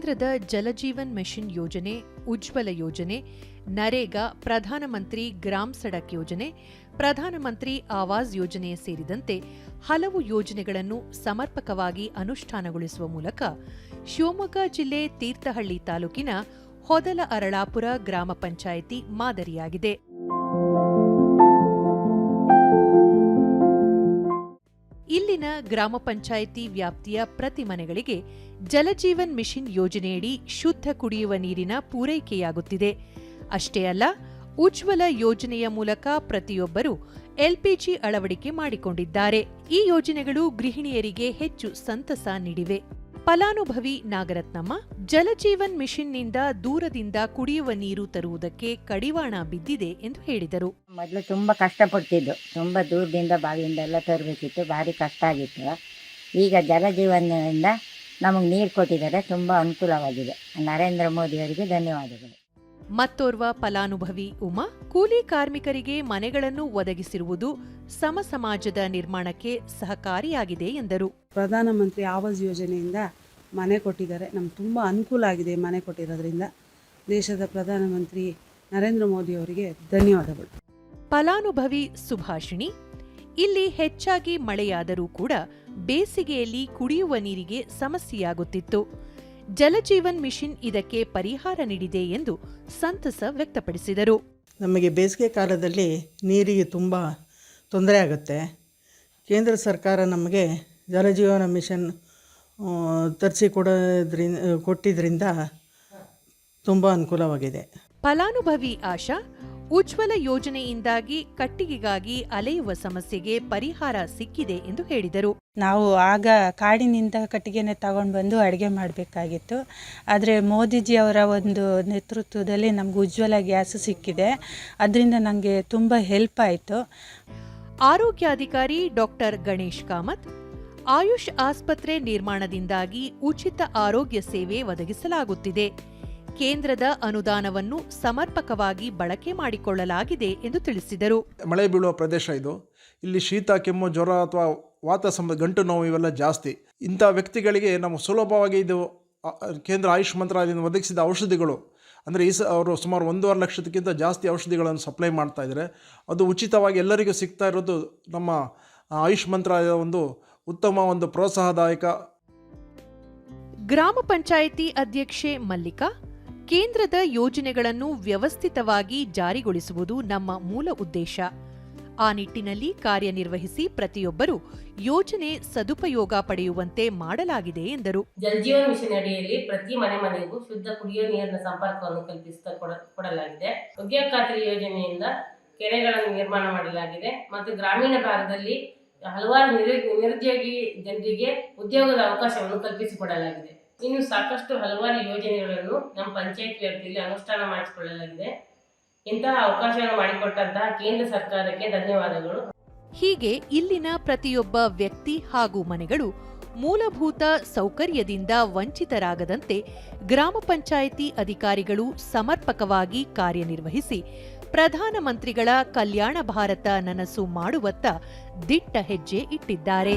ಕೇಂದ್ರದ ಜಲಜೀವನ್ ಮಿಷನ್ ಯೋಜನೆ, ಉಜ್ವಲ ಯೋಜನೆ, ನರೇಗಾ, ಪ್ರಧಾನಮಂತ್ರಿ ಗ್ರಾಮ್ ಸಡಕ್ ಯೋಜನೆ, ಪ್ರಧಾನಮಂತ್ರಿ ಆವಾಸ್ ಯೋಜನೆ ಸೇರಿದಂತೆ ಹಲವು ಯೋಜನೆಗಳನ್ನು ಸಮರ್ಪಕವಾಗಿ ಅನುಷ್ಠಾನಗೊಳಿಸುವ ಮೂಲಕ ಶಿವಮೊಗ್ಗ ಜಿಲ್ಲೆ ತೀರ್ಥಹಳ್ಳಿ ತಾಲೂಕಿನ ಹೊದಲ ಅರಳಾಪುರ ಗ್ರಾಮ ಪಂಚಾಯಿತಿ ಮಾದರಿಯಾಗಿದೆ. ಇಲ್ಲಿನ ಗ್ರಾಮ ಪಂಚಾಯಿತಿ ವ್ಯಾಪ್ತಿಯ ಪ್ರತಿ ಮನೆಗಳಿಗೆ ಜಲಜೀವನ್ ಮಿಷನ್ ಯೋಜನೆಯಡಿ ಶುದ್ಧ ಕುಡಿಯುವ ನೀರಿನ ಪೂರೈಕೆಯಾಗುತ್ತಿದೆ. ಅಷ್ಟೇ ಅಲ್ಲ, ಉಜ್ವಲ ಯೋಜನೆಯ ಮೂಲಕ ಪ್ರತಿಯೊಬ್ಬರೂ ಎಲ್ಪಿಜಿ ಅಳವಡಿಕೆ ಮಾಡಿಕೊಂಡಿದ್ದಾರೆ. ಈ ಯೋಜನೆಗಳು ಗೃಹಿಣಿಯರಿಗೆ ಹೆಚ್ಚು ಸಂತಸ ನೀಡಿವೆ. ಫಲಾನುಭವಿ ನಾಗರತ್ನಮ್ಮ, ಜಲಜೀವನ್ ಮಿಷನ್ನಿಂದ ದೂರದಿಂದ ಕುಡಿಯುವ ನೀರು ತರುವುದಕ್ಕೆ ಕಡಿವಾಣ ಬಿದ್ದಿದೆ ಎಂದು ಹೇಳಿದರು. ಮೊದಲು ತುಂಬ ಕಷ್ಟಪಡ್ತಿದ್ದು, ತುಂಬ ದೂರದಿಂದ ಬಾವಿಯಿಂದ ಎಲ್ಲ ತರಬೇಕಿತ್ತು, ಭಾರಿ ಕಷ್ಟ ಆಗಿತ್ತು. ಈಗ ಜಲಜೀವನದಿಂದ ನಮಗೆ ನೀರು ಕೊಟ್ಟಿದ್ದಾರೆ, ತುಂಬ ಅನುಕೂಲವಾಗಿದೆ. ನರೇಂದ್ರ ಮೋದಿಯವರಿಗೆ ಧನ್ಯವಾದಗಳು. ಮತ್ತೋರ್ವ ಫಲಾನುಭವಿ ಉಮಾ, ಕೂಲಿ ಕಾರ್ಮಿಕರಿಗೆ ಮನೆಗಳನ್ನು ಒದಗಿಸಿರುವುದು ಸಮ ಸಮಾಜದ ನಿರ್ಮಾಣಕ್ಕೆ ಸಹಕಾರಿಯಾಗಿದೆ ಎಂದರು. ಪ್ರಧಾನಮಂತ್ರಿ ಆವಾಸ್ ಯೋಜನೆಯಿಂದ ಮನೆ ಕೊಟ್ಟಿದ್ದಾರೆ. ನಮ್ಗೆ ತುಂಬ ಅನುಕೂಲ ಆಗಿದೆ ಮನೆ ಕೊಟ್ಟಿರೋದ್ರಿಂದ. ದೇಶದ ಪ್ರಧಾನಮಂತ್ರಿ ನರೇಂದ್ರ ಮೋದಿ ಅವರಿಗೆ ಧನ್ಯವಾದಗಳು. ಫಲಾನುಭವಿ ಸುಭಾಷಿಣಿ, ಇಲ್ಲಿ ಹೆಚ್ಚಾಗಿ ಮಳೆಯಾದರೂ ಕೂಡ ಬೇಸಿಗೆಯಲ್ಲಿ ಕುಡಿಯುವ ನೀರಿಗೆ ಸಮಸ್ಯೆಯಾಗುತ್ತಿತ್ತು. ಜಲಜೀವನ್ ಮಿಷನ್ ಇದಕ್ಕೆ ಪರಿಹಾರ ನೀಡಿದೆ ಎಂದು ಸಂತಸ ವ್ಯಕ್ತಪಡಿಸಿದರು. ನಮಗೆ ಬೇಸಿಗೆ ಕಾಲದಲ್ಲಿ ನೀರಿಗೆ ತುಂಬ ತೊಂದರೆ ಆಗುತ್ತೆ. ಕೇಂದ್ರ ಸರ್ಕಾರ ನಮಗೆ ಜಲಜೀವನ ಮಿಷನ್ ಕೊಟ್ಟಿದ್ದರಿಂದ ತುಂಬ ಅನುಕೂಲವಾಗಿದೆ. ಫಲಾನುಭವಿ ಆಶಾ, ಉಜ್ವಲ ಯೋಜನೆಯಿಂದಾಗಿ ಕಟ್ಟಿಗೆಗಾಗಿ ಅಲೆಯುವ ಸಮಸ್ಯೆಗೆ ಪರಿಹಾರ ಸಿಕ್ಕಿದೆ ಎಂದು ಹೇಳಿದರು. ನಾವು ಆಗ ಕಾಡಿನಿಂದ ಕಟ್ಟಿಗೆನೆ ತಗೊಂಡು ಬಂದು ಅಡುಗೆ ಮಾಡಬೇಕಾಗಿತ್ತು. ಆದರೆ ಮೋದಿಜಿಯವರ ಒಂದು ನೇತೃತ್ವದಲ್ಲಿ ನಮ್ಗೆ ಉಜ್ವಲ ಗ್ಯಾಸ್ ಸಿಕ್ಕಿದೆ. ಅದರಿಂದ ನನಗೆ ತುಂಬ ಹೆಲ್ಪ್ ಆಯಿತು. ಆರೋಗ್ಯಾಧಿಕಾರಿ ಡಾಕ್ಟರ್ ಗಣೇಶ್ ಕಾಮತ್, ಆಯುಷ್ ಆಸ್ಪತ್ರೆ ನಿರ್ಮಾಣದಿಂದಾಗಿ ಉಚಿತ ಆರೋಗ್ಯ ಸೇವೆ ಒದಗಿಸಲಾಗುತ್ತಿದೆ. ಕೇಂದ್ರದ ಅನುದಾನವನ್ನು ಸಮರ್ಪಕವಾಗಿ ಬಳಕೆ ಮಾಡಿಕೊಳ್ಳಲಾಗಿದೆ ಎಂದು ತಿಳಿಸಿದರು. ಮಳೆ ಬೀಳುವ ಪ್ರದೇಶ ಇದು. ಇಲ್ಲಿ ಶೀತ, ಕೆಮ್ಮು, ಜ್ವರ ಅಥವಾ ವಾತ ಗಂಟು ನೋವು ಇವೆಲ್ಲ ಜಾಸ್ತಿ. ಇಂಥ ವ್ಯಕ್ತಿಗಳಿಗೆ ನಾವು ಸುಲಭವಾಗಿ ಇದು ಕೇಂದ್ರ ಆಯುಷ್ ಮಂತ್ರಾಲಯದಿಂದ ಒದಗಿಸಿದ ಔಷಧಿಗಳು, ಅಂದರೆ ಅವರು ಸುಮಾರು 1.5 ಲಕ್ಷಕ್ಕಿಂತ ಜಾಸ್ತಿ ಔಷಧಿಗಳನ್ನು ಸಪ್ಲೈ ಮಾಡ್ತಾ ಇದ್ದಾರೆ. ಅದು ಉಚಿತವಾಗಿ ಎಲ್ಲರಿಗೂ ಸಿಗ್ತಾ ಇರೋದು ನಮ್ಮ ಆಯುಷ್ ಮಂತ್ರಾಲಯದ ಒಂದು ಉತ್ತಮ ಒಂದು ಪ್ರೋತ್ಸಾಹದಾಯಕ. ಗ್ರಾಮ ಪಂಚಾಯಿತಿ ಅಧ್ಯಕ್ಷೆ ಮಲ್ಲಿಕಾ, ಕೇಂದ್ರದ ಯೋಜನೆಗಳನ್ನು ವ್ಯವಸ್ಥಿತವಾಗಿ ಜಾರಿಗೊಳಿಸುವುದು ನಮ್ಮ ಮೂಲ ಉದ್ದೇಶ. ಆ ನಿಟ್ಟಿನಲ್ಲಿ ಕಾರ್ಯನಿರ್ವಹಿಸಿ ಪ್ರತಿಯೊಬ್ಬರೂ ಯೋಜನೆ ಸದುಪಯೋಗ ಪಡೆಯುವಂತೆ ಮಾಡಲಾಗಿದೆ ಎಂದರು. ಜಲಜೀವನ ಮಿಷನ್ ಅಡಿಯಲ್ಲಿ ಪ್ರತಿ ಮನೆಗೂ ಶುದ್ಧ ಕುಡಿಯುವ ನೀರಿನ ಸಂಪರ್ಕವನ್ನು ಕಲ್ಪಿಸುತ್ತಾ ಕೊಡಲಾಗಿದೆ. ಉದ್ಯೋಗ ಖಾತ್ರಿ ಯೋಜನೆಯಿಂದ ಕೆರೆಗಳನ್ನು ನಿರ್ಮಾಣ ಮಾಡಲಾಗಿದೆ ಮತ್ತು ಗ್ರಾಮೀಣ ಭಾಗದಲ್ಲಿ ಹಲವಾರು ನಿರುದ್ಯೋಗಿ ಜನರಿಗೆ ಉದ್ಯೋಗದ ಅವಕಾಶವನ್ನು ಕಲ್ಪಿಸಿಕೊಡಲಾಗಿದೆ. ಇನ್ನು ಸಾಕಷ್ಟು ಹಲವಾರು ಯೋಜನೆಗಳನ್ನು ನಮ್ಮ ಪಂಚಾಯತ್ ವ್ಯಾಪ್ತಿಯಲ್ಲಿ ಅನುಷ್ಠಾನ ಮಾಡಿಸಿಕೊಳ್ಳಲಾಗಿದೆ. ಇಂತಹ ಅವಕಾಶವನ್ನು ಮಾಡಿಕೊಟ್ಟಂತಹ ಕೇಂದ್ರ ಸರ್ಕಾರಕ್ಕೆ ಧನ್ಯವಾದಗಳು. ಹೀಗೆ ಇಲ್ಲಿನ ಪ್ರತಿಯೊಬ್ಬ ವ್ಯಕ್ತಿ ಹಾಗೂ ಮನೆಗಳು ಮೂಲಭೂತ ಸೌಕರ್ಯದಿಂದ ವಂಚಿತರಾಗದಂತೆ ಗ್ರಾಮ ಪಂಚಾಯಿತಿ ಅಧಿಕಾರಿಗಳು ಸಮರ್ಪಕವಾಗಿ ಕಾರ್ಯನಿರ್ವಹಿಸಿ ಪ್ರಧಾನಮಂತ್ರಿಗಳ ಕಲ್ಯಾಣ ಭಾರತ ನನಸು ಮಾಡುವತ್ತ ದಿಟ್ಟ ಹೆಜ್ಜೆ ಇಟ್ಟಿದ್ದಾರೆ.